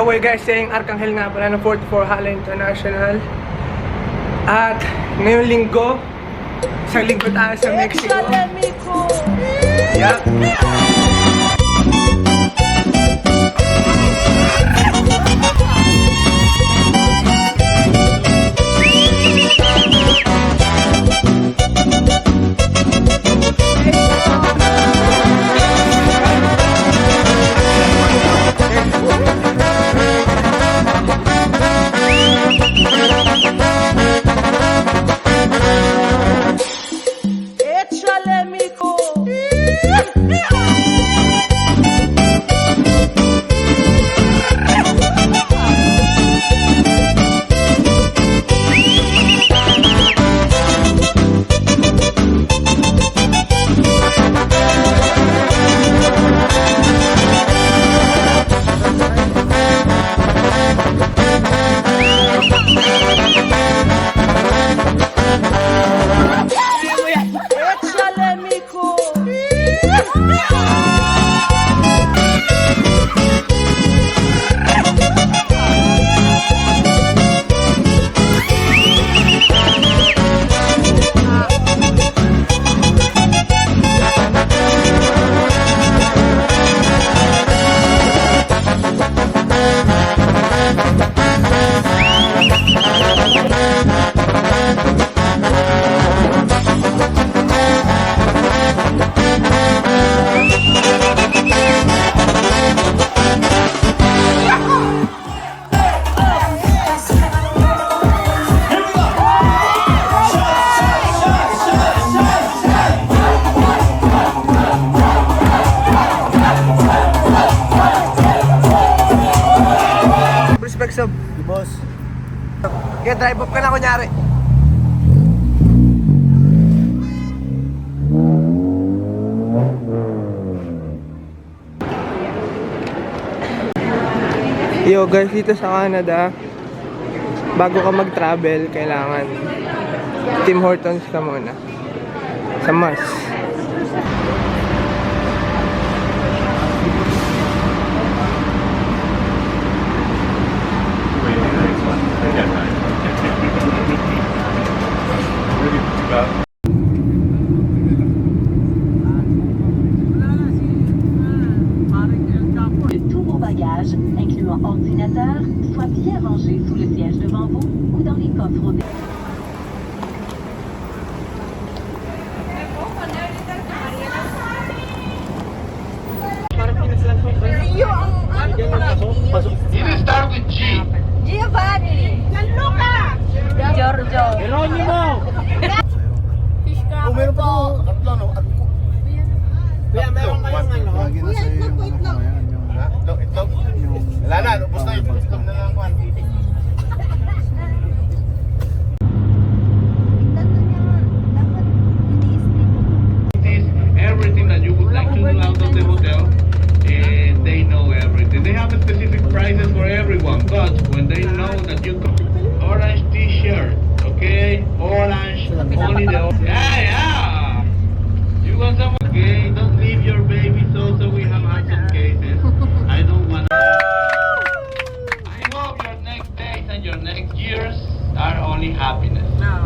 we're guys saying Arcangel nga pala ng 44 Hala International. At ngayong linggo, isang linggo tayo sa Mexico. Yup. Sob. Di boss. Kaya drive up ka na kunyari. Yo guys, dito sa Canada, bago ka mag-travel, kailangan Tim Hortons ka muna. Sa mas. Tous vos bagages, incluant ordinateur, soient bien rangés sous le siège devant vous ou dans les coffres. It start with G. Giovanni! Gianluca! Giorgio! Geronimo! Oh, meron pa ako. Tatlo, no? Kuya, meron kayong ano? Lagi na sa'yo yung ano ko ngayon. Yung Itlog. Wala na, ubos na yung itlog na lang. Everything that you would like to do out of the hotel, they know everything. They have specific prices for everyone, but when they know that you come, orange t-shirt, okay? Orange, only the yeah. You want some? Okay, don't leave your babies. Also, we have had some cases. I don't want. I hope your next days and your next years are only happiness. Yeah.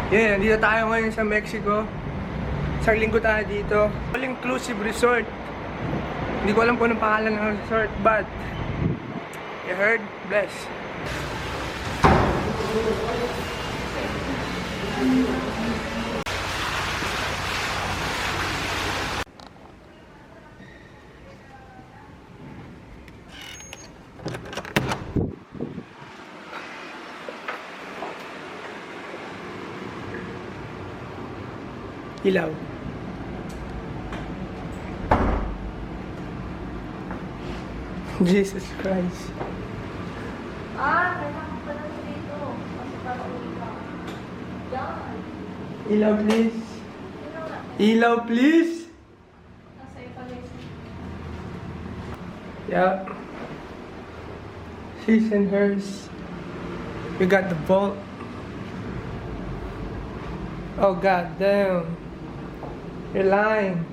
Yeah, nandito tayo ngayon sa Mexico. Isang linggo tayo dito. All-inclusive resort. Hindi ko alam kung anong pangalan ng resort, but you heard? Bless. Ilaw. Jesus Christ. Kailangan pala dito. Kasi para uwi ka. Yan. Ilaw, please. Ilaw, please. Nasa iba Yeah. His and hers. We got the vault. Oh god damn. You're lying.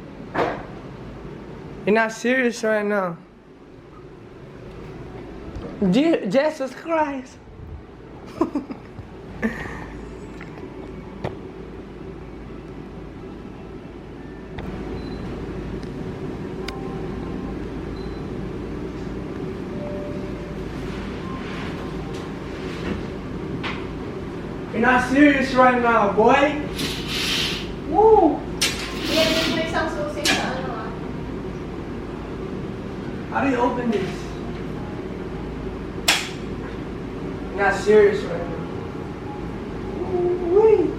You're not serious right now. Jesus Christ. You're not serious right now, boy. Woo! Yan, may isang susi sa ano ah. How do you open this? You're not serious right now. Woo-wee.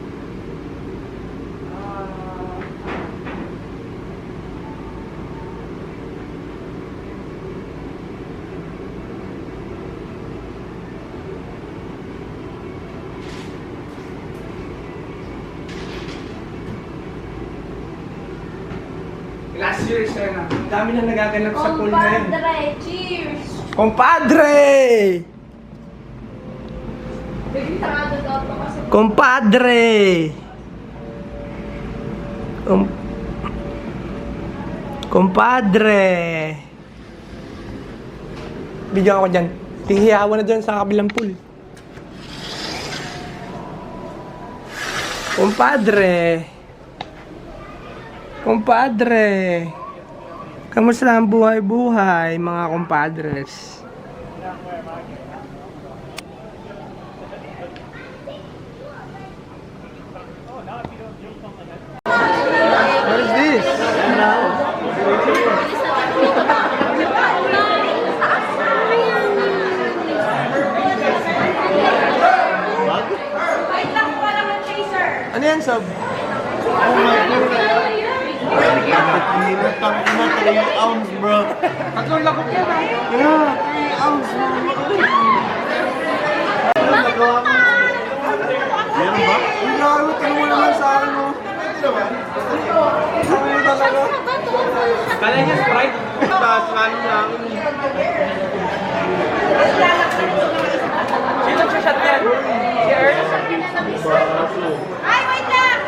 You're not serious right now. Ang dami na nagaganap sa pool na yun. Compadre, cheers! Compadre! Biglang sarado daw ako kasi Compadre! Compadre! Bigyan ako dyan. Hihiyawan na dyan sa kabilang pool. Compadre! Compadre! Kamusta ang buhay-buhay, mga compadres? What is this? wait lang po lang ang chaser! Ano yan, Sob? Tang ina, 3 ounce, bro. Tatlong lakot yan, ah. Yeah, 3 ounce, bro. Nagawa ko. Meron ba? Ang laro, tanong mo naman sa akin, mo. Sabi mo talaga. Kala niya Sprite. Taas lang lang. Sino shot yan? Si Ernst? Ay, wait lang!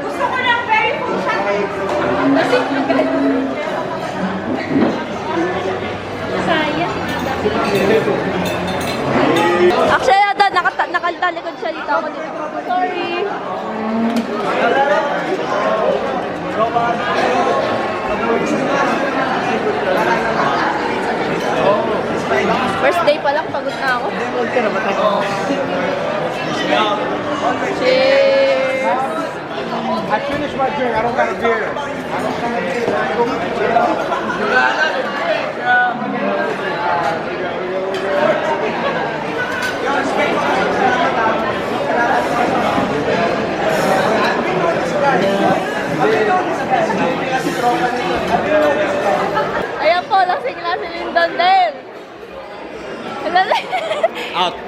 Gusto ko ng very full shot. Sayang. Actually, nakatalikod siya dito ako dito. Sorry. First day pa lang, pagod na ako. Cheers! I finished my drink. I don't got a beer. Ayan po, lasing na si Lyndon din.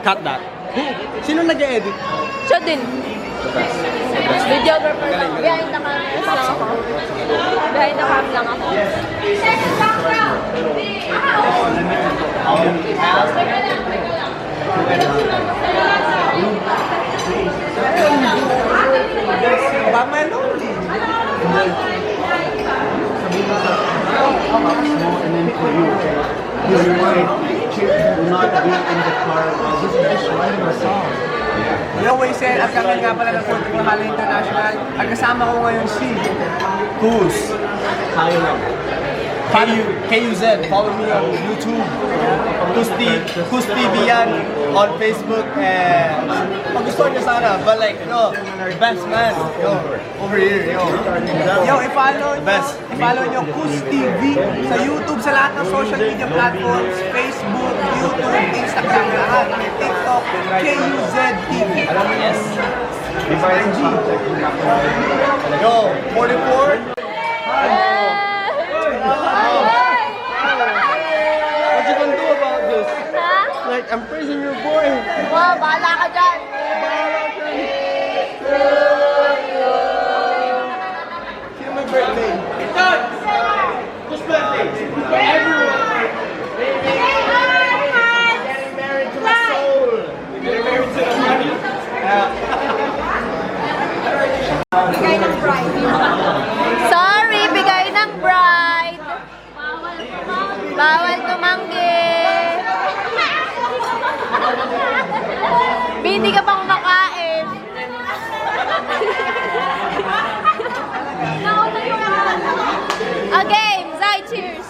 Cut that. Sino nag-edit? Siya din. Videographer lang. Behind the cameras lang ako. Behind the cam lang ako. Your wife will not be in the car while this is writing a song. Hello, Waysel. At kami nga pala ng Punta Mahal International. At kasama ko ngayon si Who's? KUZ. Follow me on YouTube. Who's TV yan on Facebook. And pag gusto niyo sana, but like, yo, best man. Yo, over here, yo. Yo, i-follow nyo, Best. i-follow nyo Kus TV sa YouTube, sa lahat ng social media platforms, Facebook, YouTube, Instagram, lahat, TikTok, KUZ TV. Yes. Yo, 44. What you gonna do about this? Ha? Like, I'm praising your boy. Wow, bahala ka dyan. Here's my birthday. Whose birthday? Everyone. Bawal tumanggi. Hindi ka pa kumakain. A game! Zai, cheers!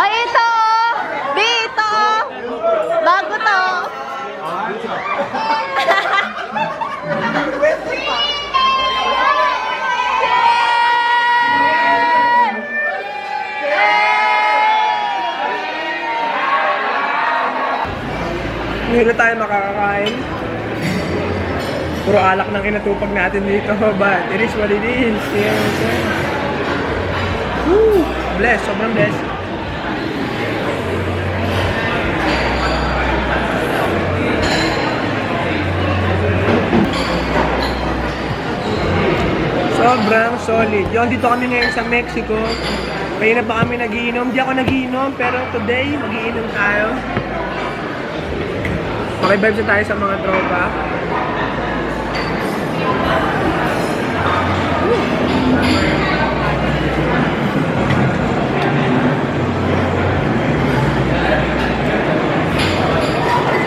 Ay, ito! Dito! Bago to! Ngayon na tayo makakakain. Puro alak nang inatupag natin dito, but it is what it is. Yes. Woo! Bless, sobrang bless. Sobrang solid. Yung dito kami ngayon sa Mexico. Kaya na pa kami nagiinom. Di ako nagiinom, pero today, magiinom tayo. Makibibes na tayo sa mga tropa.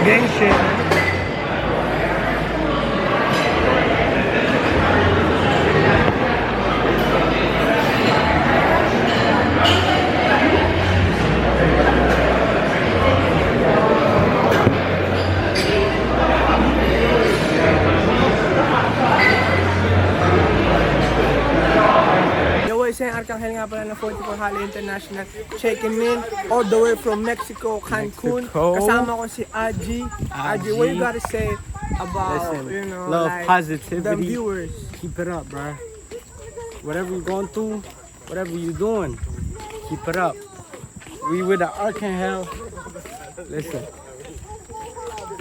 Gang shit. Isa yung Arcangel nga pala na 44 Hali International Chicken Meal all the way from Mexico, Cancun. Kasama ko si Aji. Aji, what you gotta say about, you know, love, like, positivity. the viewers? Keep it up, bro. Whatever you're going through, whatever you're doing, keep it up. We with the Arcangel. Listen,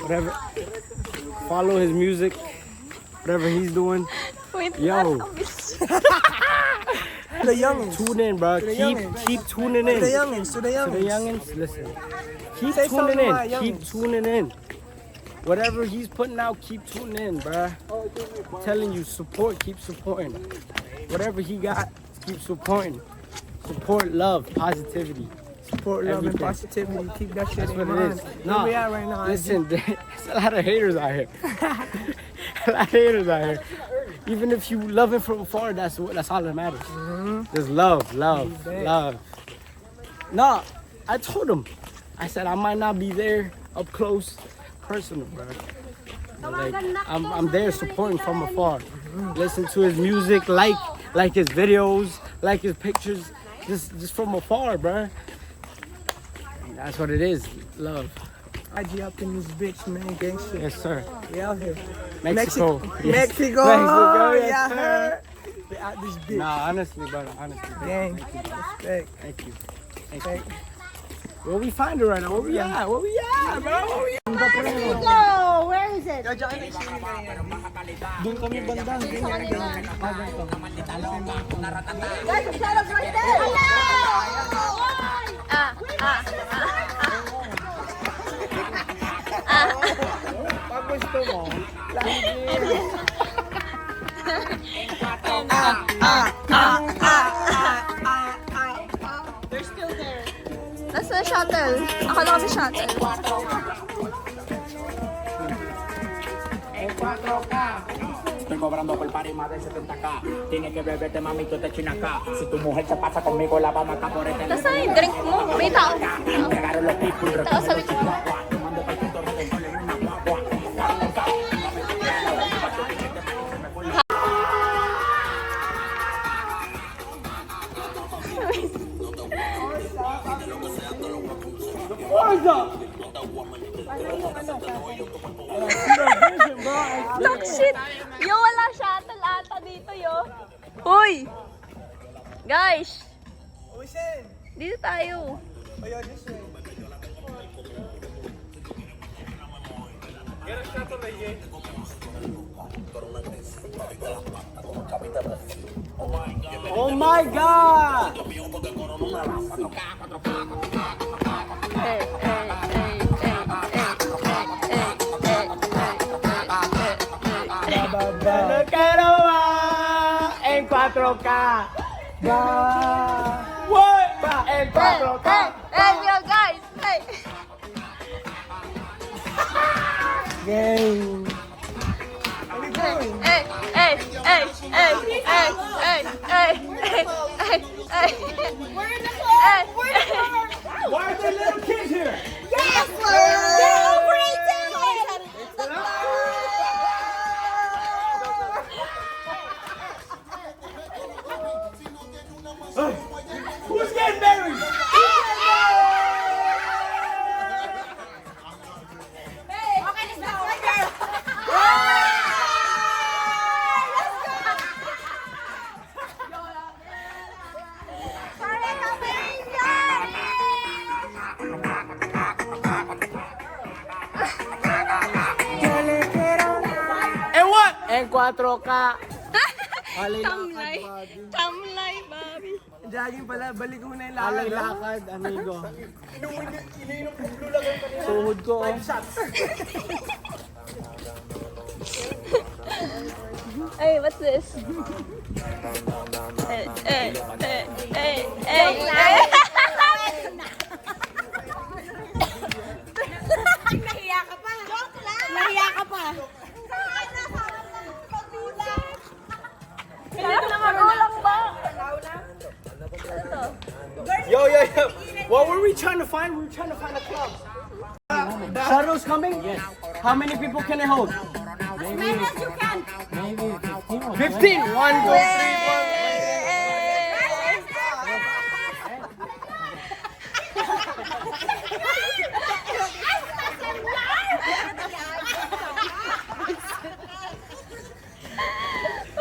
whatever, follow his music, whatever he's doing. Wait, Yo. To the youngins. Tune in, bro. the Keep tuning in. To the youngins, to the To youngins. the youngins, listen. Keep Say tuning something to in. my Keep youngins. tuning in. Whatever he's putting out, keep tuning in, bruh. Telling you, support, keep supporting. Whatever he got, keep supporting. Support, love, positivity. Support, love, and Everything. positivity. Keep that shit That's in what it mind. is. Where we at right now, Aji? Listen, there's a lot of haters out here. A lot of haters out here. Even if you love him from afar, that's all that matters. Just love. No, I told him. I said I might not be there up close, personal, bro. But like, I'm there supporting from afar. Listen to his music, like his videos, like his pictures, just from afar, bro. That's what it is, love. Aji up in this bitch, man. Gangster. Yes, sir. We out here. Mexico. Yes. Mexico. Mexico, yes, Yeah, sir. heard. We out this bitch. Nah, honestly, brother, honestly. Gang. Respect. Thank you. Where we find her right now? Where we at? Where we at, bro? Where we at? Go! Where is it? Doon kami banda. Guys, the shadow's right there! Pag gusto mo, Nasa na shuttle? Akala kami shuttle. Estoy cobrando por par y más de 70K. Tienes que beberte, mamito, te chinaca. Si tu mujer se pasa conmigo, la vamos a matar por este. Nasa yung drink mo? May tao. Llegaron los people, Tao sa likod mo. tomando pa' punto de control en una guagua. Talk shit! Yo, wala shuttle ata dito, yo. Hoy! Guys! Ocean. Dito tayo. Oh my God! En 4K. What? En 4K. Hey, yo, guys! Hey! Game. Hey, hey, hey, hey, hey, hey, hey, hey, hey. We're in the club! We're in the club! Why are there little kids here? Yes! They're over 18! Who's getting married? Okay, let's go! Let's go! And what? En 4K. Tamlay. Tamlay, Bobby. Jogging pala, balik ko na yung Alay lakad. lakad, amigo. Tuhod ko. Hey, what's this? Hey, hey, hey, hey, hey, hey. Nahiya ka pa! Joke lang! Nahiya ka pa! Kailangan na magulang ba? Yo. What were we trying to find? We were trying to find a club. Shadow's coming? Yes. How many people can it hold? As many as you can! 15. 1, 2, 3, 4.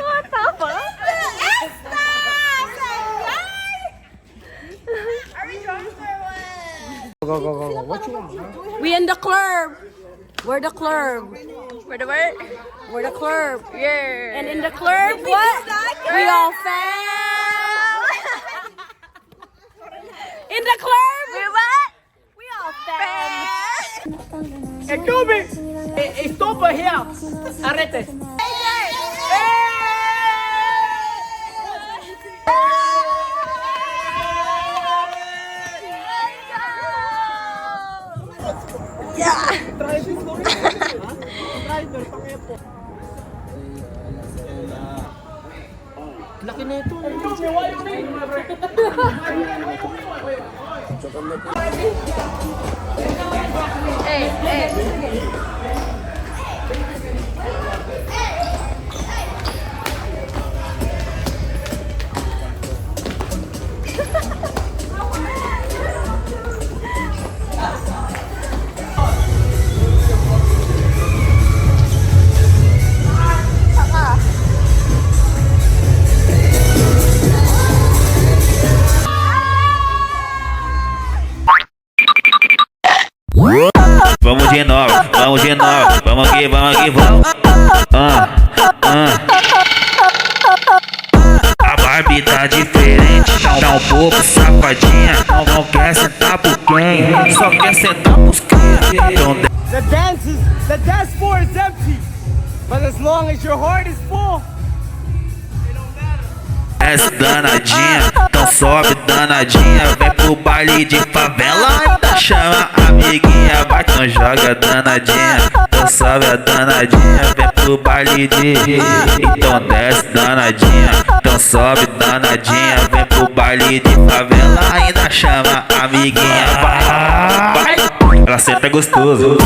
What the fuck? Are we drunk or what? Go. What you want? We in the club. We're the club. We're the what? We're the club. Yeah. And in the club, what? We all fam. In the club, we what? We all fam. Hey, Kobe! Stop here! Arrete! Laki na ito. Hey, hey. Vamos de novo, vamos aqui, vamos. A Barbie tá diferente, tá um pouco safadinha. Não quer sentar por quem, só quer sentar pros cria. Então The dance floor is empty, but as long as your heart is full. desce danadinha, então sobe danadinha. Vem pro baile de favela, ainda chama a amiguinha. Vai, então joga danadinha, então sobe a danadinha. Vem pro baile de, então desce danadinha, então sobe danadinha. Vem pro baile de favela, ainda chama a amiguinha. Vai. Ela senta gostoso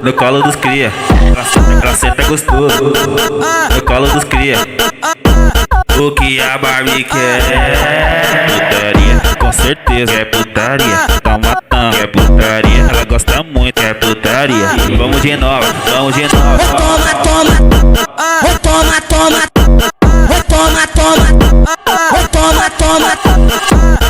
no colo dos cria. Ela senta gostoso no colo dos cria. O que a Barbie quer? Putaria, com certeza é putaria. Tá matando, é putaria. Ela gosta muito, é putaria. Vamos de novo, vamos de novo. Toma.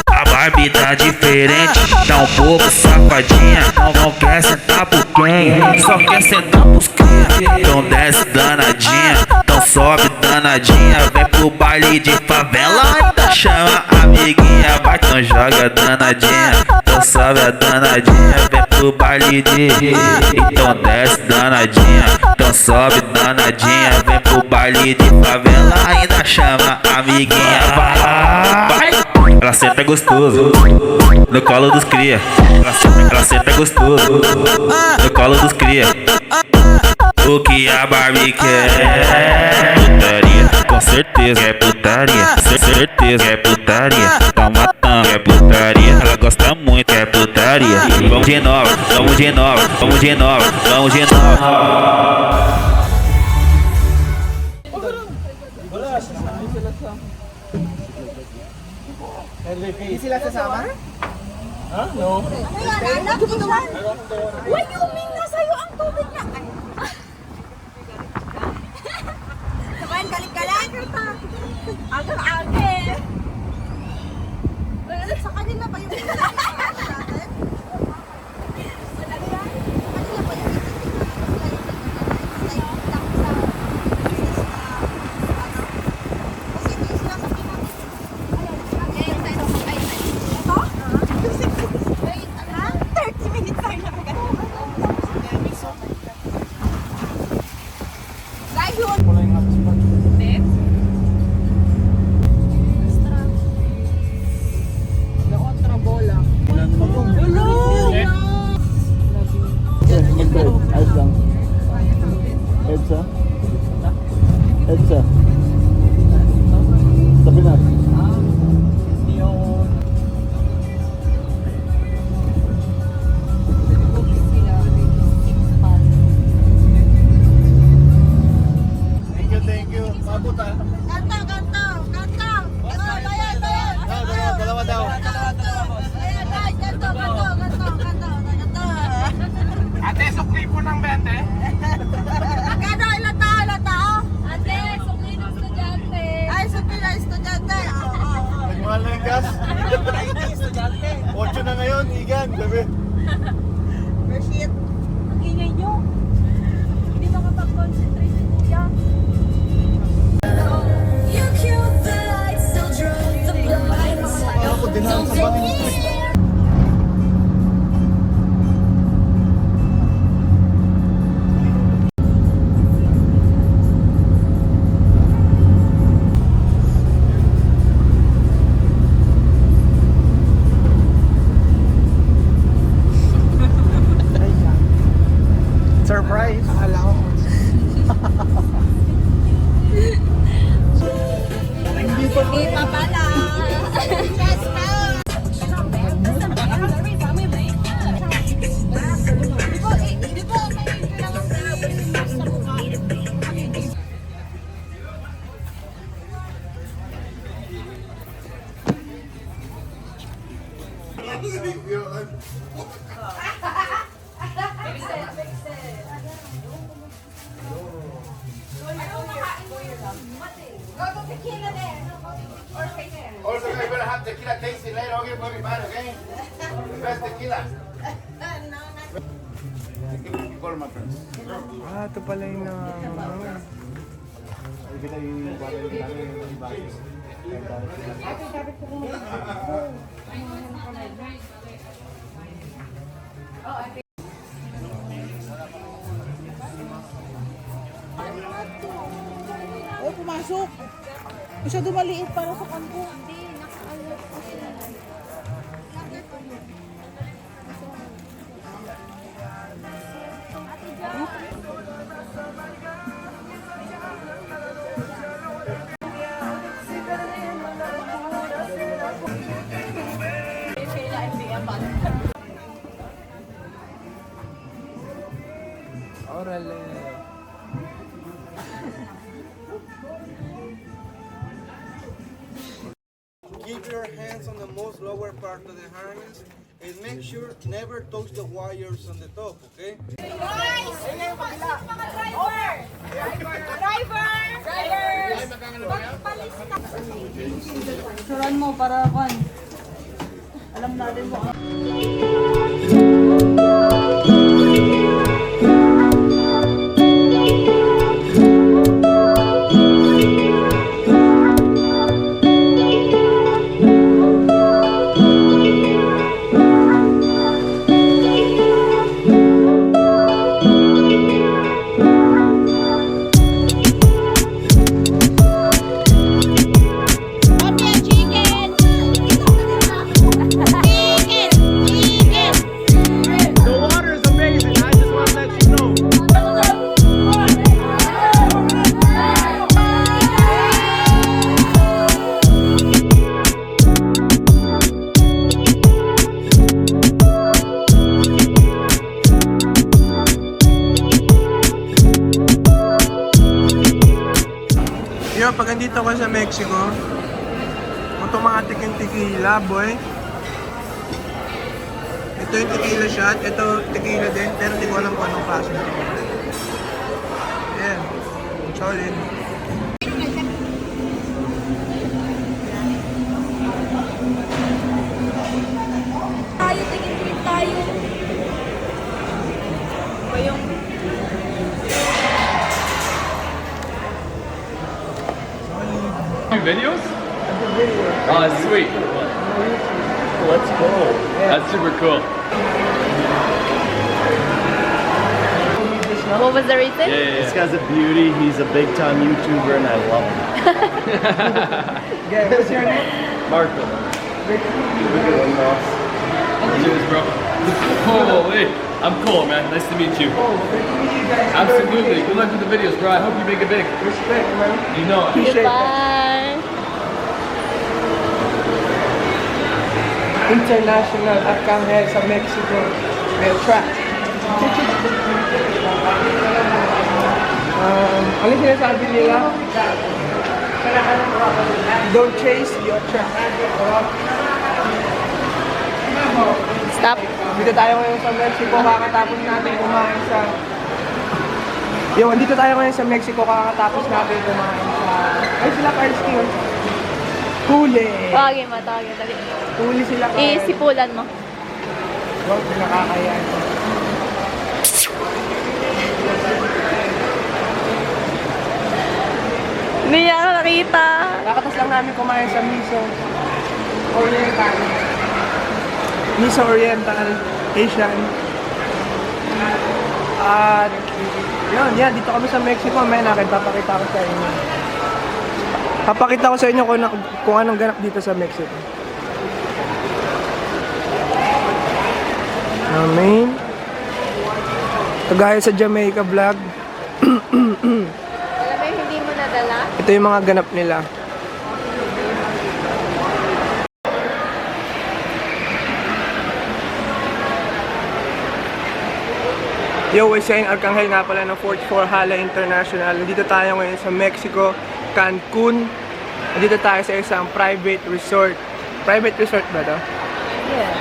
A Barbie tá diferente, Dá um pouco safadinha, não quer sentar pro quem, só quer sentar pros cria. Então desce danadinha, então sobe danadinha, vem pro baile de favela, ainda chama a amiguinha, vai então joga danadinha, então sobe a danadinha, vem pro baile de. Então desce danadinha, então sobe danadinha, vem pro baile de favela, ainda chama a amiguinha, vai. Ela senta gostoso no colo dos cria. Ela senta gostoso no colo dos cria. O que a Barbie quer? Putaria, com certeza é putaria. Certeza é putaria. Tá matando, é putaria. Ela gosta muito, é putaria. Vamos de novo, vamos de novo, vamos de novo, vamos de novo. Hindi sila sasama? What do you mean? Nasa'yo ang tubig na. Sabayan, galit-galit. Agar-agar. Sa kanila ba yung Edsa. Sabi na. Thank you. Mabot ah. Ganto. Bayan. Dalawa daw. Ayan, ganto. Ate, sukli po ng 20. Magkano ilang tao? Ate, sukli ng estudyante. Ay, sabi na estudyante. Nagmahal na yung gas. 8 na ngayon, Igan. Gabi. Rashid. Ang ingay nyo. Hindi makapag-concentrate si Kuya. Ako dinahan sa bangin. Surprise! Akala ko. Ipa pala. Yes, Also, you're gonna have tequila tasting later. I'll get money back, okay? The best tequila. Call my friends. Ito pala yung Oh, pumasok. Masyado maliit para sa kanto. Orale. Keep your hands on the most lower part of the harness and make sure never touch the wires on the top, okay? Guys! Mga driver! Magpalis na. Suran mo para kon. Alam natin mo. The water is amazing. I just want to let you know. Yo, pag andito ko sa Mexico, automatic yung tequila, boy. Ito yung tequila shot, ito tequila din, pero hindi ko alam kung anong klase ng tequila. Ayan, solid. Tayo, tingin tayo. Ba yung... Videos? Oh, sweet. Let's go. That's super cool. What was the reason? This guy's a beauty. He's a big time YouTuber and I love him. Okay, what's your name? Marco. Cheers, bro. Holy. I'm cool, man. Nice to meet you. Absolutely. Good luck with the videos, bro. I hope you make it big. Respect, man. You know it. Appreciate it. Bye. International Arcangel sa Mexico. May track. Ano sinasabi nila? Don't chase your track. Stop. Dito tayo ngayon sa Mexico, kakatapos natin kumain sa... Dito tayo ngayon sa Mexico, kakatapos natin kumain sa... Ay, sila Karski. Huli! Tawagin mo, tawagin mo. Dali. Huli sila Karski. Isipulan mo. Huwag nakakayan. Hindi niya ako nakita. Kakatas lang namin kumain sa Miso Oriental. Miso Oriental, Asian. At yan, dito kami sa Mexico. May papakita ko sa inyo. Papakita ko sa inyo kung anong ganap dito sa Mexico. Amen. Kagaya sa Jamaica vlog. Alam mo yung hindi mo nadala? Ito yung mga ganap nila. Yo, we're saying Arcangel nga pala ng 44 Hala International. Nandito tayo ngayon sa Mexico, Cancun. Nandito tayo sa isang private resort. Private resort ba to? Yeah.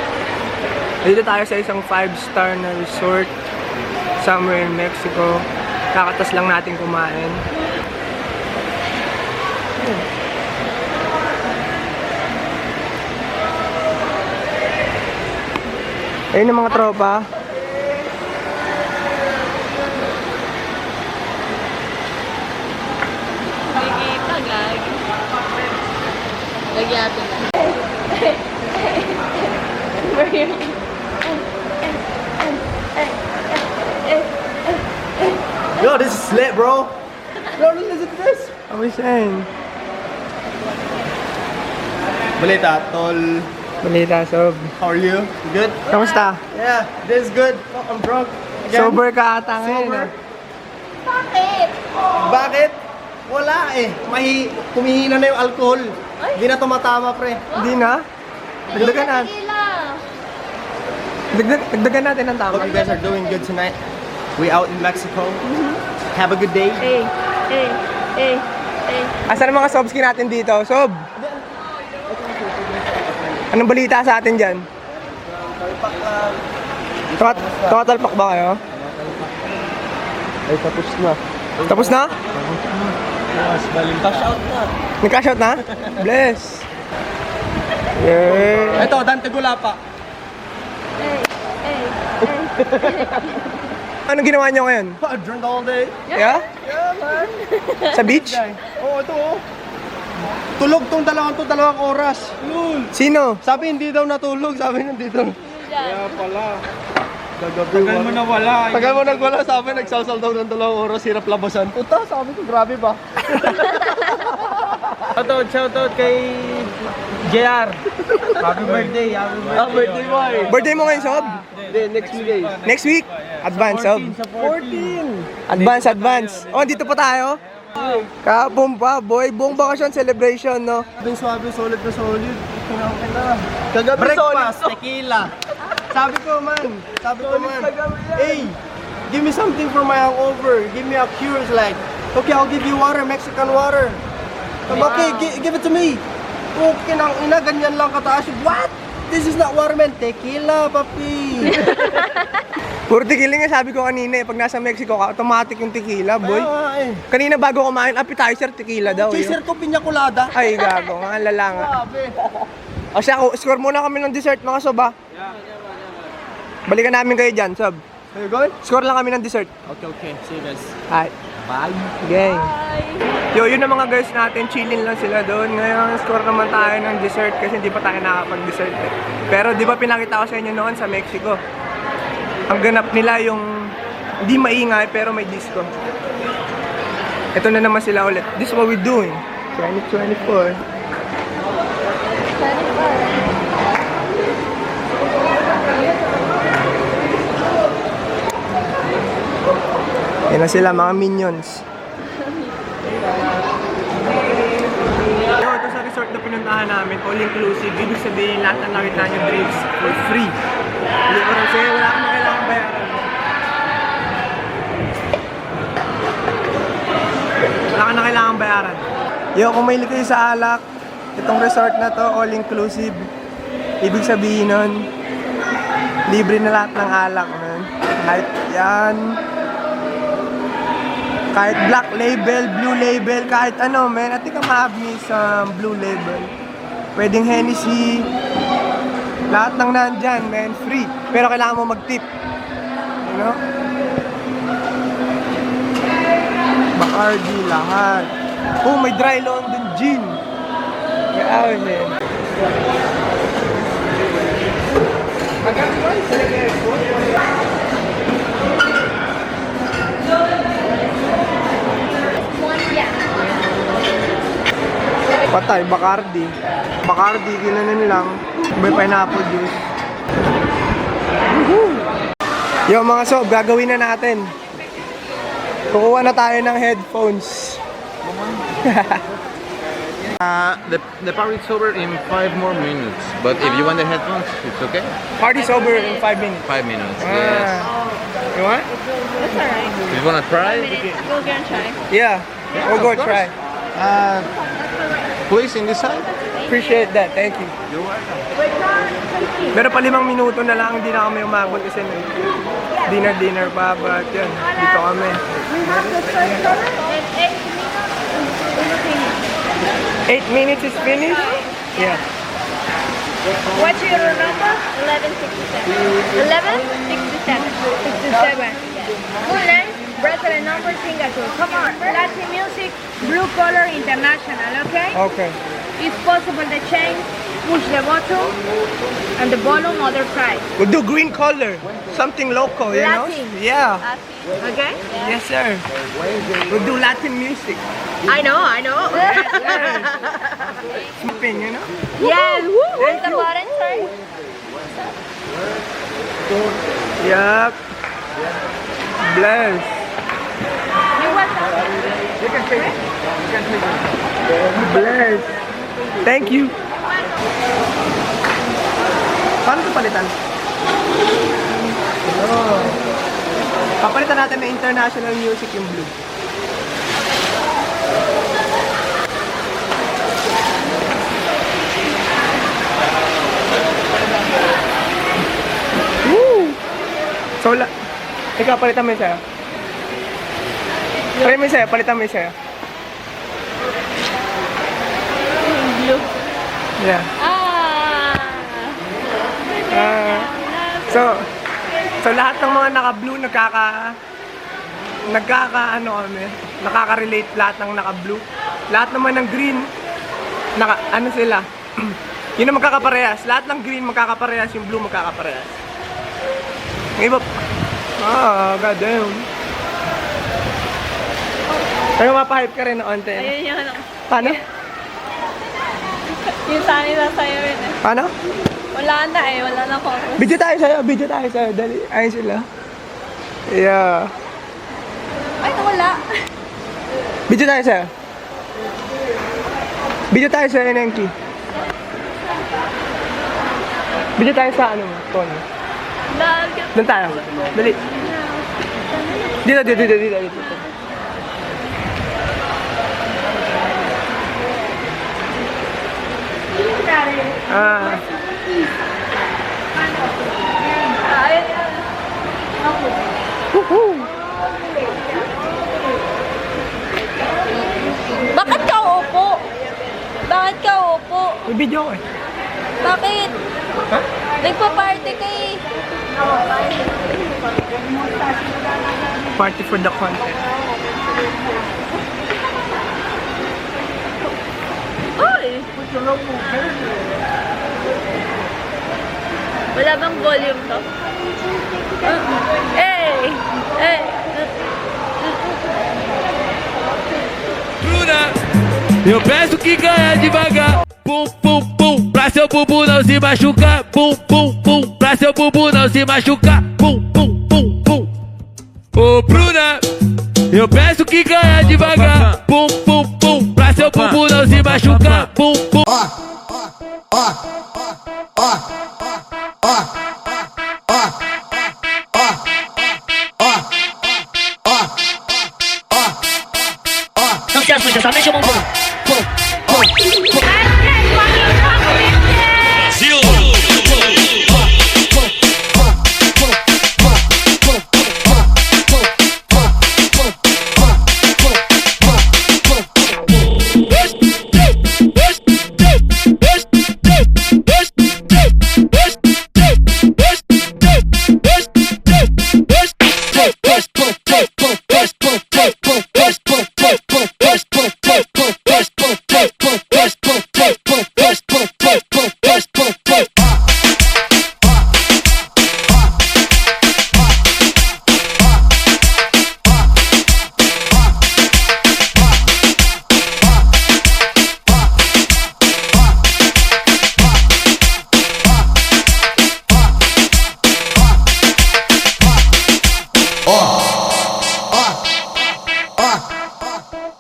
Nandito tayo sa isang 5-star na resort somewhere in Mexico. Kakatas lang natin kumain. Ayun ang mga tropa. Nakikita, gagi. Nagyato na. Yo, this is lit, bro. Yo, listen to this. What are we saying? Balita, tol. Balita, Sob. How are you? You good? Kamusta? Yeah, this is good. Fuck, I'm drunk. Again. Sober ka ata ngayon. Sober. ah. Bakit? Bakit? Wala eh. Kumihina na yung alcohol. Hindi na tumatama, pre. Hindi na? Dagdagan natin. Dagdagan natin ang tama. Hope you guys are doing good tonight. We out in Mexico. Have a good day. Asan ang mga sobski natin dito? Sob! Anong balita sa atin dyan? Tumatalpak ba kayo? Ay, tapos na. Tapos na? Mas baling cash out na. Nag-cash out na? Bless! Yeah. Ito, Dante Gulapa. Anong ginawa niyo ngayon? Drink all day. Yeah? Sa beach? Oo, ito oh. Tulog tong dalawang oras. Sino? Sabi hindi daw natulog, sabi nandito. Kaya pala. Tagal mo nawala. Tagal mo nagwala, sabi nagsasal daw ng 2 oras, hirap labasan. Puta, sabi ko, grabe ba? Shoutout kay JR. Happy birthday, birthday mo eh. Birthday mo ngayon, Sob? Hindi, next week eh. Next week? Advance, Sob. 14. Advance. Oh, dito pa tayo? Kapon pa, boy. Buong bakasyon celebration, no? Swabe, solid na solid. Kagabi breakfast, tequila. Sabi ko man, hey, give me something for my hangover. Give me a cure. It's like, okay, I'll give you water, Mexican water. Okay, give it to me. Okay, nang ina, ganyan lang kataas. What? This is not water, man. Tequila, papi. Puro tequila nga sabi ko kanina eh. Pag nasa Mexico ka, automatic yung tequila, boy. Kanina bago kumain, appetizer, tequila daw. Chaser ko, piña colada. Ay, gago. Ang lala nga. O siya, score muna kami ng dessert, mga Sob, ha? Balikan namin kayo dyan, Sob. Are you going? Score lang kami ng dessert. Okay. See you guys. Hi. Bye. Gang. Yo, yun ang mga guys natin, chillin lang sila doon. Ngayon, score naman tayo ng dessert kasi hindi pa tayo nakapag-dessert eh. Pero di ba pinakita ko sa inyo noon sa Mexico? Ang ganap nila yung hindi maingay pero may disco. Ito na naman sila ulit. This is what we're doing. 2024. Yan na sila, mga minions. Yo, ito sa resort na pinuntahan namin, all inclusive. Ibig sabihin, lahat ng nakita nyo drinks for free. Hindi ko rin sa'yo, wala kang kailangan bayaran. Wala ka na kailangan bayaran. Yo, kung may kayo sa alak, itong resort na to, all inclusive. Ibig sabihin nun, libre na lahat ng alak. Man. Kahit yan, kahit black label, blue label, kahit ano, man. I think I'm have me some blue label. Pwedeng Hennessy. Lahat ng nandyan, man. Free. Pero kailangan mo mag-tip. You know? Bacardi, lahat. Oh, may dry London gin. May awin eh. Patay, Bacardi. Bacardi, ginanin lang. May pineapple juice. Woohoo! Yo mga Sob, gagawin na natin. Kukuha na tayo ng headphones. The party's over in 5 more minutes. But if you want the headphones, it's okay. Party's over in 5 minutes. 5 minutes. Yes. You want? That's alright. You wanna try? We'll go and try. Yeah, we'll go of course. try. Please, in this side. Appreciate that, thank you. You're welcome. Pero pa 5 minuto na lang, hindi na kami umabot kasi dinner pa, but yun, dito kami. 8 minutes is finished? Yeah. What's your number? 1167. 1167. 67. Full name, Brazilian number, Singapore. Come on. Latin music, blue color international, okay? Okay. If possible, the change, push the button, and the volume other price. We'll do green color, something local, you know? Latin. Yeah. Okay? Yes, sir. We'll do Latin music. I know. Smooping, you know? Yes. Where's the button, sorry? Yup. Bless. You want some? You can take it. Bless. Thank you. Paano ito palitan? Oh. Papalitan natin na international music yung blue. Woo! So, ikaw, palitan mo yung sa'yo. Palitan mo yung sa'yo, palitan mo yung sa'yo. Blue. Yeah. Ah. So lahat ng mga naka-blue nakaka-relate lahat ng naka-blue. Lahat naman ng green ano sila? Yun ang magkakaparehas. Lahat ng green magkakaparehas, yung blue magkakaparehas. Ang iba god damn. Pero mapahype ka rin na onte. Ayun yung ano. Paano? Yung sani na sa'yo rin eh. Paano? Wala na eh, wala na focus. Video tayo sa'yo. Dali, ayun sila. Yeah. Ay, nawala. Video tayo sa'yo, Nenki. Video tayo sa ano mo, Tony. Doon tayo. Dali. Dito. Bakit ka upo? May video ko eh. Bakit? Ha? Nagpa-party ka eh. Party for the content. Ay! Wala bang volume to? Hey! Bruna, eu peço que ganha devagar. Pum, pum, pum, pra seu bumbum não se machucar. Pum, pum, pum, pra seu bumbum não se machucar. Pum, pum, pum, pum. Ô Bruna, eu peço que ganha devagar. Pum, pum, pum, pra seu bumbum não se machucar. Pum, pum. Não se assusta, só mexe a mão.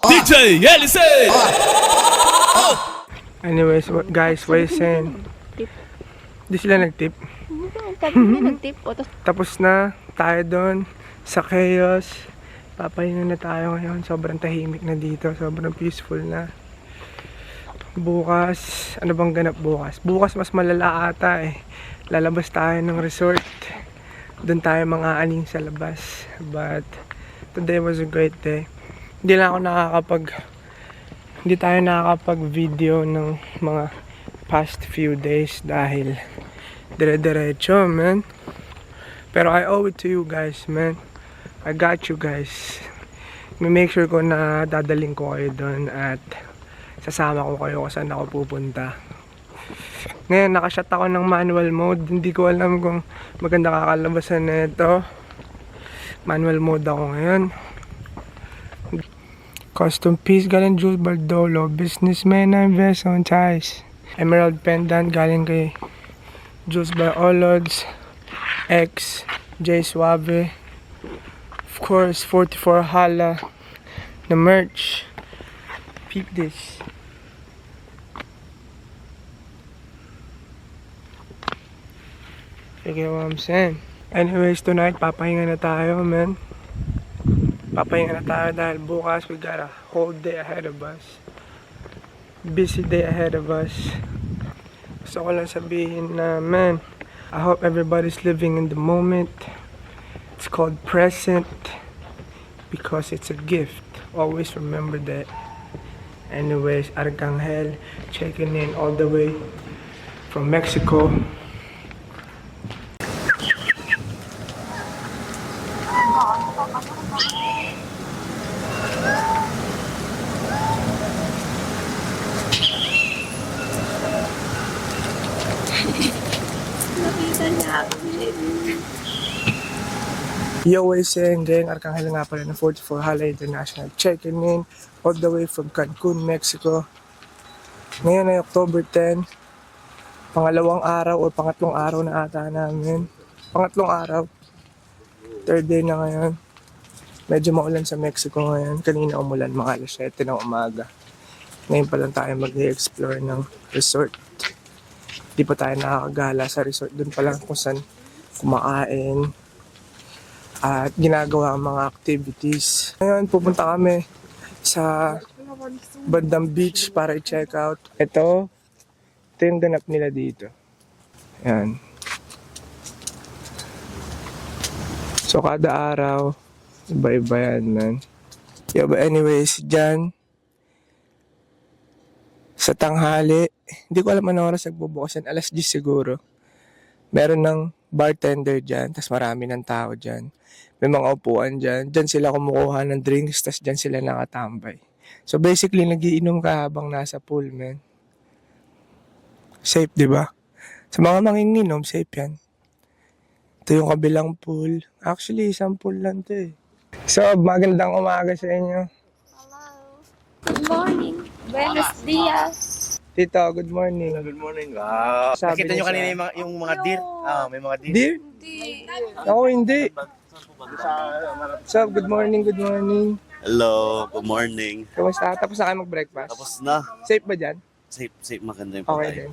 DJ LC. Anyways, guys, what is saying? Di sila nag-tip. Nag-tip. Tapos na tayo doon sa chaos. Papahinga na tayo ngayon. Sobrang tahimik na dito. Sobrang peaceful na. Bukas, ano bang ganap bukas? Bukas mas malala ata eh. Lalabas tayo ng resort. Doon tayo mga aning sa labas. But today was a great day. Hindi tayo nakakapag-video ng mga past few days dahil dire-diretso, man. Pero I owe it to you guys, man. I got you guys. Make sure ko na dadaling ko kayo doon at sasama ko kayo kung saan ako pupunta. Ngayon, nakashot ako ng manual mode. Hindi ko alam kung maganda kakalabasan na ito. Manual mode ako ngayon. Custom piece galing Jules Bardolo. Businessman na invest on ties. Emerald pendant galing kay Jules Barolods. X J Suave. Of course, 44 Hala na merch. Peep this. You get what I'm saying? Anyways, tonight papahinga na tayo, man. Papahinga na tayo dahil bukas we got a whole day ahead of us. Busy day ahead of us. Gusto ko lang sabihin na, man, I hope everybody's living in the moment. It's called present because it's a gift. Always remember that. Anyways, Arcangel checking in all the way from Mexico. Yo, Wesen, Gang Arcangel nga pala ng 44 Hala International. Checking in all the way from Cancun, Mexico. Ngayon ay October 10. Pangalawang araw o pangatlong araw na ata namin. Pangatlong araw. Third day na ngayon. Medyo maulan sa Mexico ngayon. Kanina umulan, mga alas 7 ng umaga. Ngayon pa lang tayo mag-explore ng resort. Di pa tayo nakakagala sa resort. Doon pa lang kung saan kumakain at ginagawa ang mga activities. Ngayon, pupunta kami sa bandang beach para i-check out. Ito yung ganap nila dito. Ayan. So, kada araw, iba-iba yan, man. Yeah, but anyways, dyan, sa tanghali, hindi ko alam anong oras nagbubukas yan, alas 10 siguro. Meron ng bartender dyan, tas marami ng tao dyan. May mga upuan dyan. Dyan sila kumukuha ng drinks, tas dyan sila nakatambay. So basically, nagiinom ka habang nasa pool, man. Safe, di ba? Sa mga manginginom, safe yan. Ito yung kabilang pool. Actually, isang pool lang to eh. So, magandang umaga sa inyo. Good morning. Buenos dias. Tito, good morning. Good morning. Sabi Nakita niya nyo sa- kanina yung mga deer? May mga deer. Dear? Ako hindi. So, good morning, good morning. Hello, good morning. Kamusta? Tapos na kayo mag-breakfast? Tapos na. Safe ba dyan? Safe maganda yung Okay pagkain. din.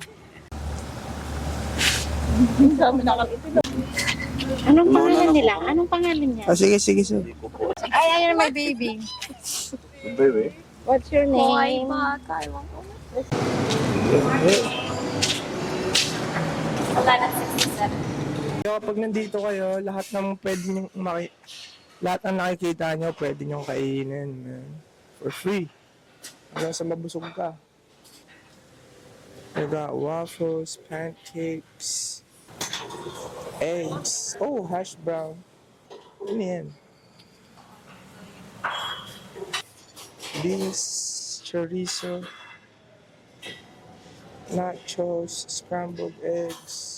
Anong pangalan nila? Anong pangalan niya? Oh, sige, sige, sige. Ay, ayun my baby. Baby. What's your name? Wala na 67. Kapag nandito kayo, lahat ng pwede nyong lahat ng nakikita nyo, pwede nyong kainin, man. For free. Hanggang sa mabusog ka. We got waffles, pancakes, eggs. Oh, hash brown. Ano yan? Beans, chorizo, nachos, scrambled eggs.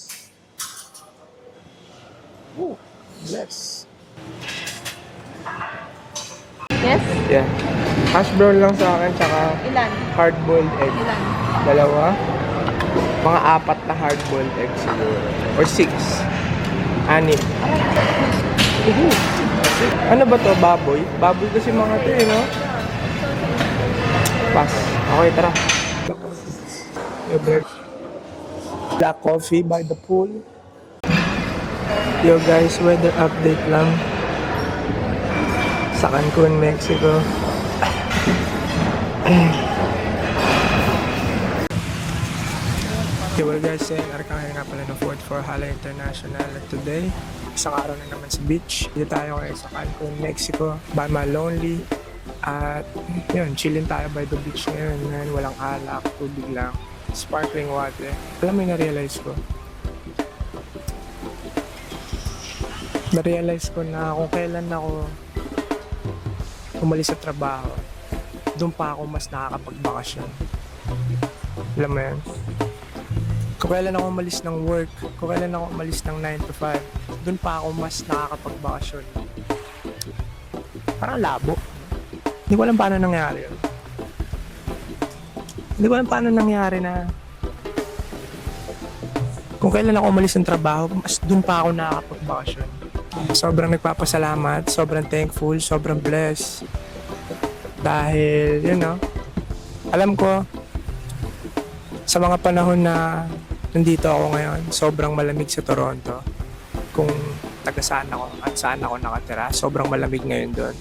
Oh, bless. Yes? Yeah. Hash brown lang sa akin, tsaka Ilan? hard-boiled egg. Ilan? Dalawa. Mga 4 na hard-boiled egg siguro. Or 6. 6. Ano ba to? Baboy? Baboy kasi mga to eh, no? Pass. Okay, tara. Black coffee by the pool. Yo guys, weather update lang. Sa Cancun, Mexico. Okay, well guys, Arcangel nga pala ng 44 Hala International. At today, isang araw na naman sa beach. Dito tayo ngayon sa Cancun, Mexico. By my lonely. At yun, chillin tayo by the beach ngayon. Ngayon, walang alak, tubig lang. Sparkling water. Alam mo yung na-realize ko? Na-realize ko na kung kailan ako umalis sa trabaho, doon pa ako mas nakakapagbakasyon. Alam mo yan? Kung kailan ako umalis ng work, kung kailan ako umalis ng 9 to 5, doon pa ako mas nakakapagbakasyon. Parang labo. Hindi ko alam paano nangyari yun. Hindi ko alam paano nangyari na kung kailan ako umalis ng trabaho, mas doon pa ako nakakapagbakasyon. Sobrang nagpapasalamat, sobrang thankful, sobrang blessed. Dahil, you know, alam ko, sa mga panahon na nandito ako ngayon, sobrang malamig sa Toronto. Kung taga saan ako at saan ako nakatira, sobrang malamig ngayon doon.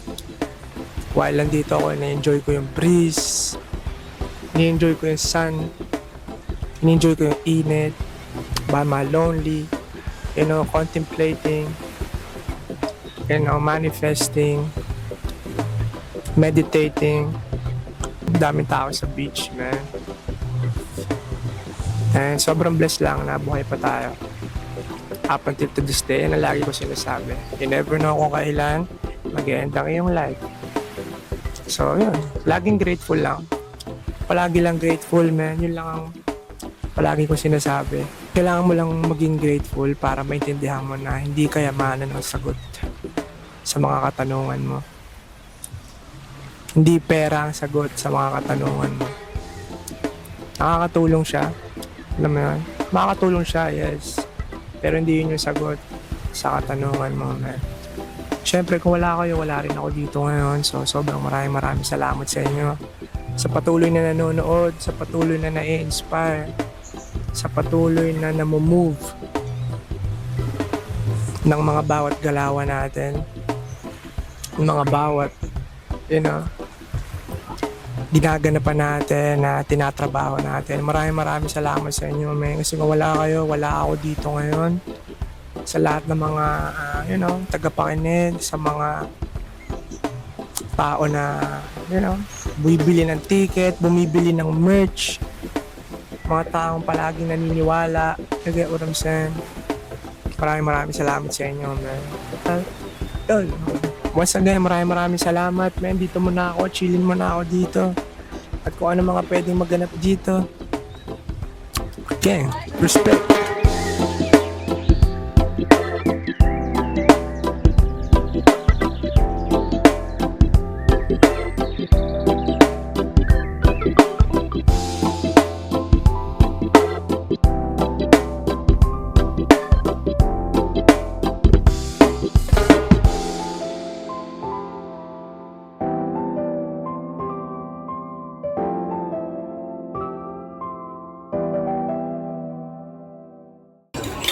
While nandito ako, na-enjoy ko yung breeze, ni-enjoy ko yung sun, ni-enjoy ko yung init, by my lonely, you know, contemplating, you know, manifesting, meditating. Daming tao sa beach, man. And sobrang blessed lang na buhay pa tayo. Up until to this day, na lagi ko sinasabi. You never know kung kailan mag-end ang iyong life. So, yun. Laging grateful lang. Palagi lang grateful, man. Yun lang ang palagi ko sinasabi. Kailangan mo lang maging grateful para maintindihan mo na hindi kayamanan ang sagot. sa mga katanungan mo. Hindi pera ang sagot sa mga katanungan mo. Nakakatulong siya. Alam mo yun? Makakatulong siya, yes. Pero hindi yun yung sagot sa katanungan mo, man. Siyempre, kung wala kayo, wala rin ako dito ngayon. So, sobrang maraming salamat sa inyo. Sa patuloy na nanonood, sa patuloy na na-inspire, sa patuloy na namumove ng mga bawat galawan natin. Mga bawat, ginaganapan natin, na tinatrabaho natin. Maraming salamat sa inyo, man. Kasi kung wala kayo, wala ako dito ngayon. Sa lahat ng mga, tagapakinig, sa mga tao na, bumibili ng ticket, bumibili ng merch, mga taong palaging naniniwala. Kaya Uramsen, maraming salamat sa inyo, man. Yun. Once again, maraming salamat, man. Dito muna ako, chillin muna ako dito. At kung ano mga pwedeng maganap dito. Okay, respect.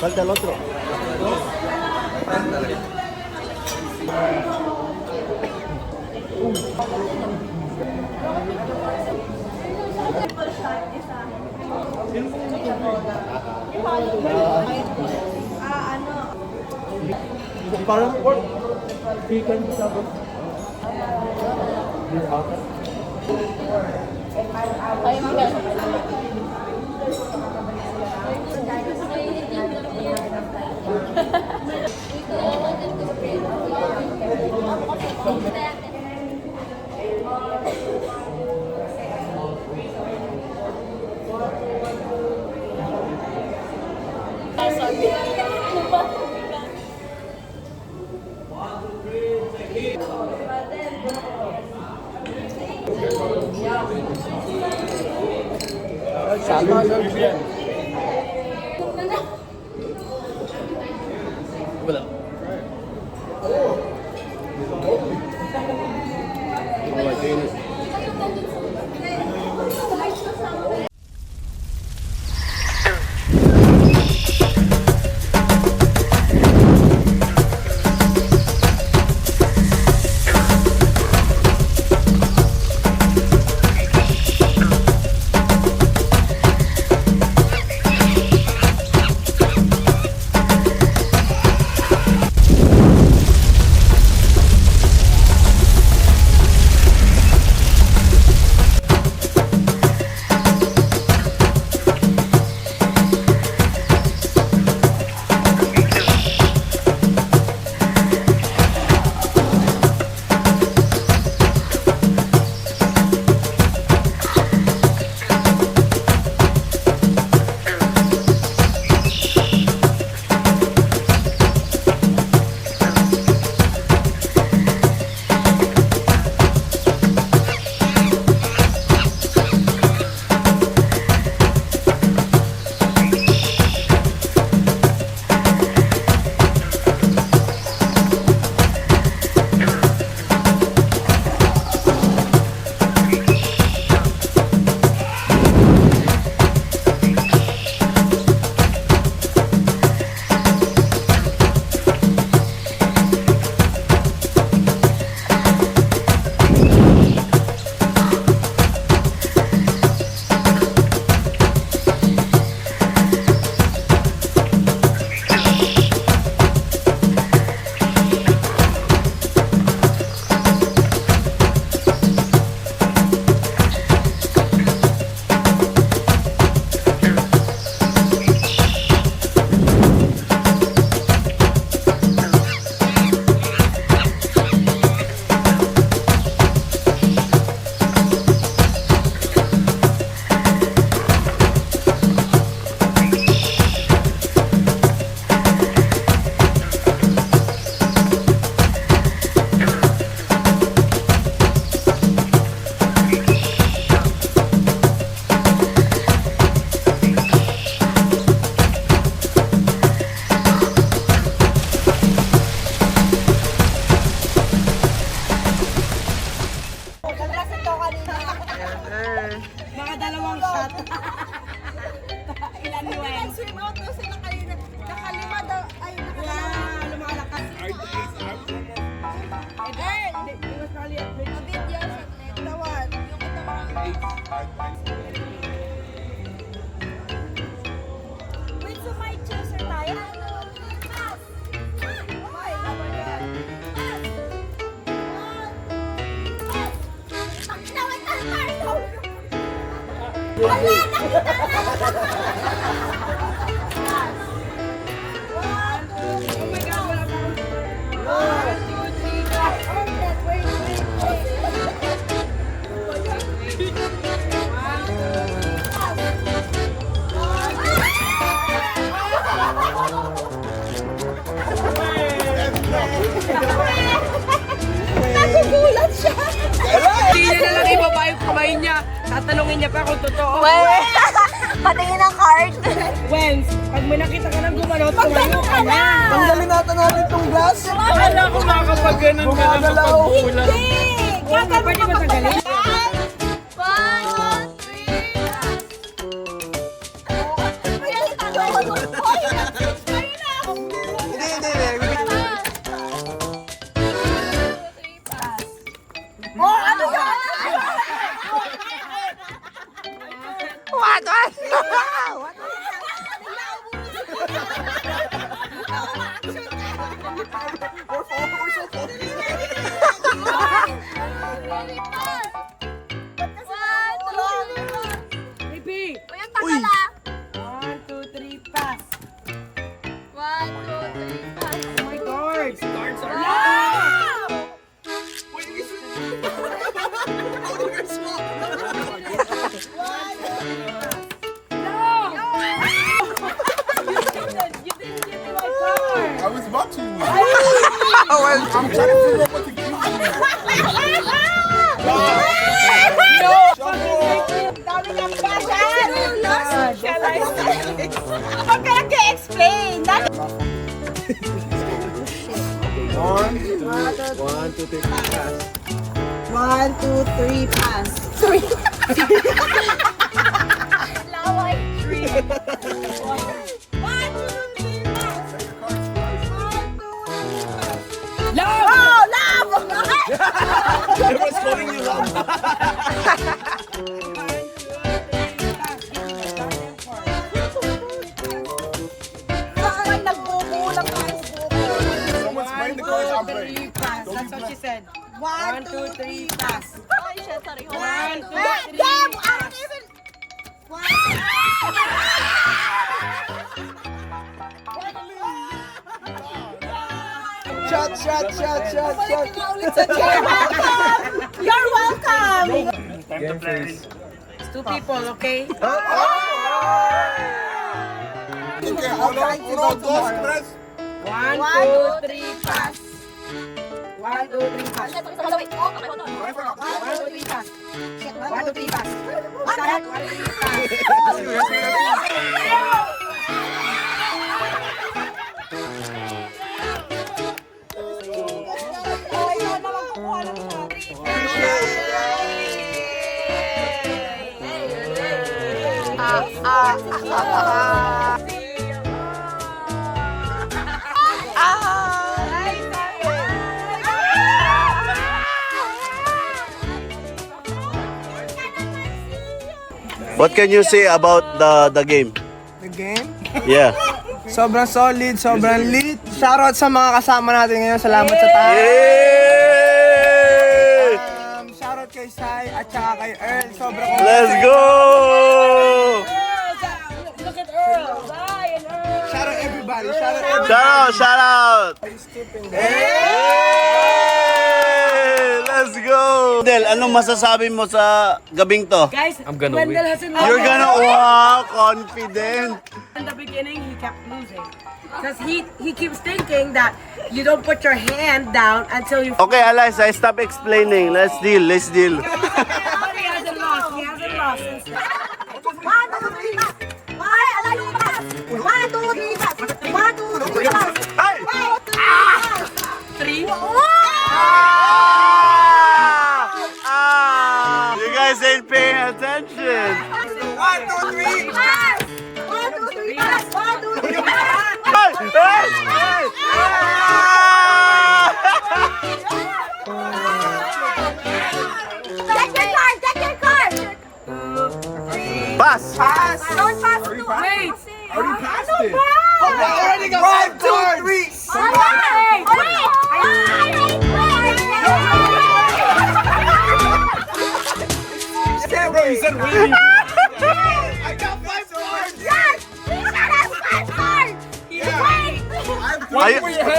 Falta el otro. Parang pork. Chicken sabot. Wait, so may chaser tayo? Nagugulat siya! Hindi niya na lang ibaba yung kamay niya. Tatanungin niya pa kung totoo. Patingin ng card. Wens, pag may nakita ka ng gumano, tumayo ka na. Tanggalin natin itong glass. Akala ko makakapag-ganon ka na mapagbulan. Pwede ba tagalin? Baby! 1, 2, 3, pass. 1, 2, 3, pass. Oh my God! Cards are low! I was watching you. Well, I'm trying to figure out what to give you. Dami kang passion! Huwag ka lang ka-explain! One, 2, 3, pass. 1, 2, 3, pass. Laway. 1, 2, 3, pass! Love! Oh, love! Everyone's calling you love. Saan nagbubulang ka? Someone's playing the cards I'm playing. Pass. That's what she said. 1, 2, 3, pass. Ay, siya, sorry. 1, 2, 3, Damn! I pass. don't even... Shot. Balik ka ulit sa chair. You're welcome! Game face. It's 2 people, okay? Okay, uno, dos, tres. 1, 2, 3, pass. 1, 2, 3, pass. 1, 2, 3, pass. 1, 2, 3, pass. Start. 1, 2, 3, pass. Ayaw na magkukuha ng What can you say about the game? the game. Yeah. Sobrang solid, sobrang lit. Shoutout sa mga kasama natin ngayon. Salamat sa tayo. Yay! Shoutout kay Sai at saka kay Earl. Sobrang Let's go! Look at Earl. Bye, and Earl. Shoutout everybody. Shoutout everybody. Shout out! Let's go! Del, anong masasabi mo sa gabing to? Guys, I'm gonna Wendell win. hasn't You're gonna, wow, confident. In the beginning, he kept losing. Because he keeps thinking that you don't put your hand down until you... Okay, Eliza, stop explaining. Let's deal. But he hasn't lost. He hasn't lost since then. 1, 2, 3, pass! Ay, alay yung pass! 1, 2, 3, pass! 1, 2, 3, pass! Hey! 1, 2, 3, pass! 3. You guys ain't paying attention. 1, 2, 3. Pass! 1, 2, 3, pass! 1, 2, 3, pass! Hey! Hey! Hey! Get your card! Get your card! pass. Pass. Don't pass to Wait. Already passed it. Already got 1, 2, 3. Bro, you said wait. I got 5 cards.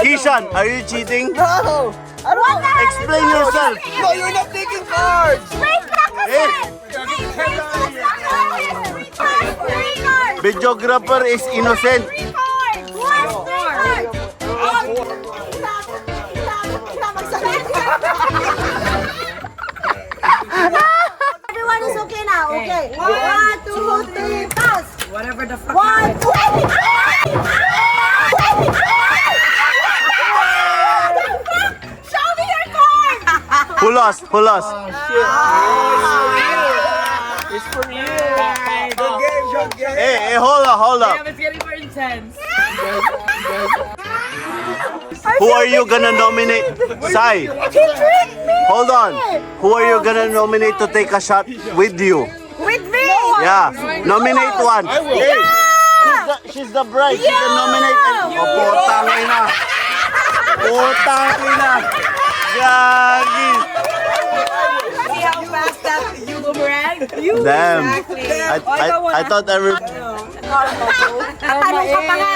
Kishan, are you cheating? No. Explain yourself. No, you're not taking cards. Videographer is innocent. Everyone is okay now. Okay. 1, 2, 3, pass. Whatever the fuck. 1, 2, 3. Show me your card. Who lost? Who lost? It's for you. Good game, good game. Hey, hold up. It's getting more intense. Who are you gonna nominate? Sai, hold on. Who are you gonna nominate to take a shot with you? With me. Yeah, nominate one. Hey, she's the bride. She can nominate. Oh, putang ina. Putang ina. Gagi. See how fast that you boomerang? Damn. I thought every. Tatanong ka pa nga.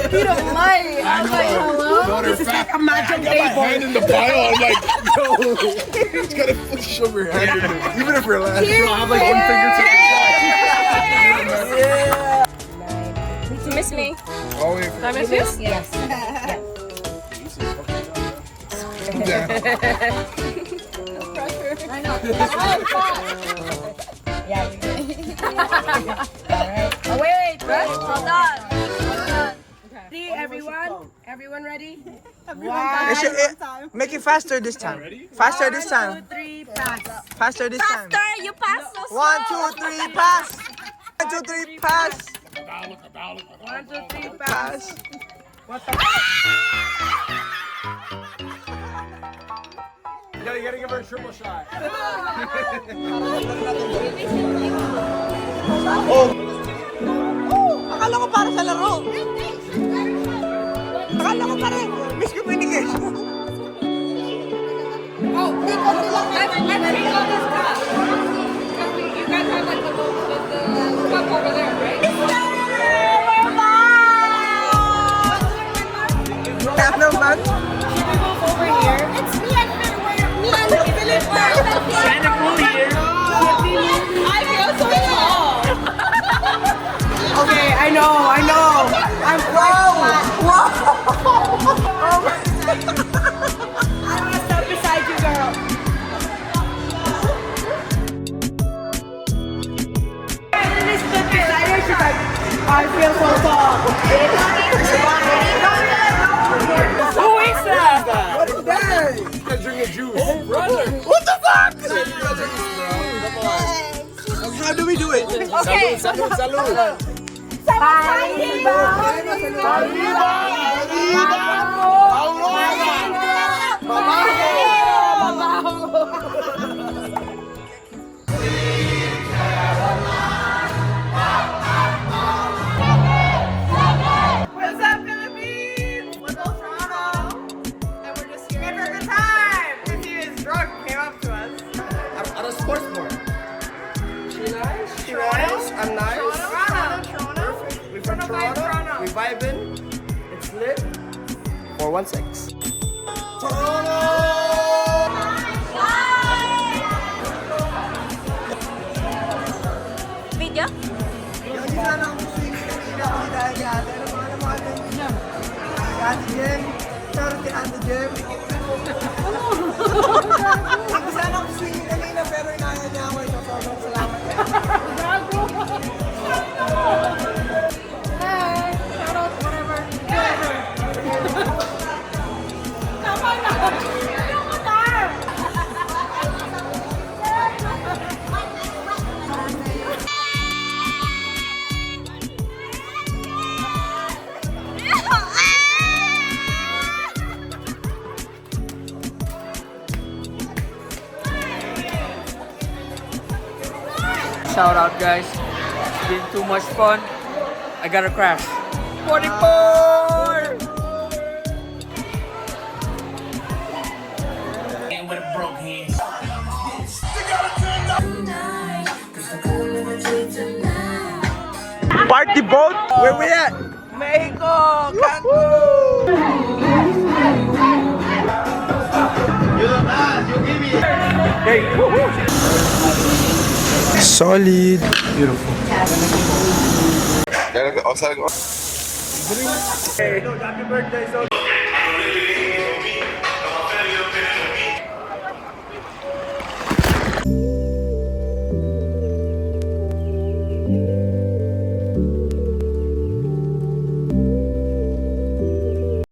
Speed of light. I was like, hello? This is like a magic table. Hand in the pile, I'm like, no. It's gotta shove your hand in there. Even if you're last. I have like one finger to the side. Did you miss me? Oh, wait. Did I miss you? Yes. I know. Yeah, you did. Oh, wait. Hold on. Ready, everyone? Everyone ready? Make it faster this time. Faster this time. 1, 2, 3, pass. Faster this time. You pass so slow. 1, 2, 3, pass. 1, 2, 3, pass. 1, 2, 3, pass. Pass. You gotta give her a triple shot. Akala ko para sa laro. Akala ko para miscommunication. Oh, let's take all this cup. You guys have like the cup over there, right? Tap no man. Should we move over here? It's me and Philip. Kind of cool here. I feel so tall. Okay, I know. I'm wow. I want to step beside you, girl. And then they step beside her, she's like, I feel so tall. Who is that? What is that? He's drinking juice. Oh, brother. What the fuck? Come on. How do we do it? Okay. Salud. What's up, Philippines? We're both Toronto, and we're just here for a good time. This dude is drunk, came up to us. At a sports bar. She nice. I'm nice. Toronto. We're from Toronto. We vibing. It's lit. 416. Video? Ate Jem. Sorry si Ate Jem. Sana ako swinging kanina pero inaya niya ako. So, sobrang salamat. Hey, shout out, whatever. Come on now. shout out, guys. It's been too much fun. I gotta crash. 44! Party boat? Where we at? Mexico! Cancun! Solid. Beautiful. Hey, happy birthday, Solid.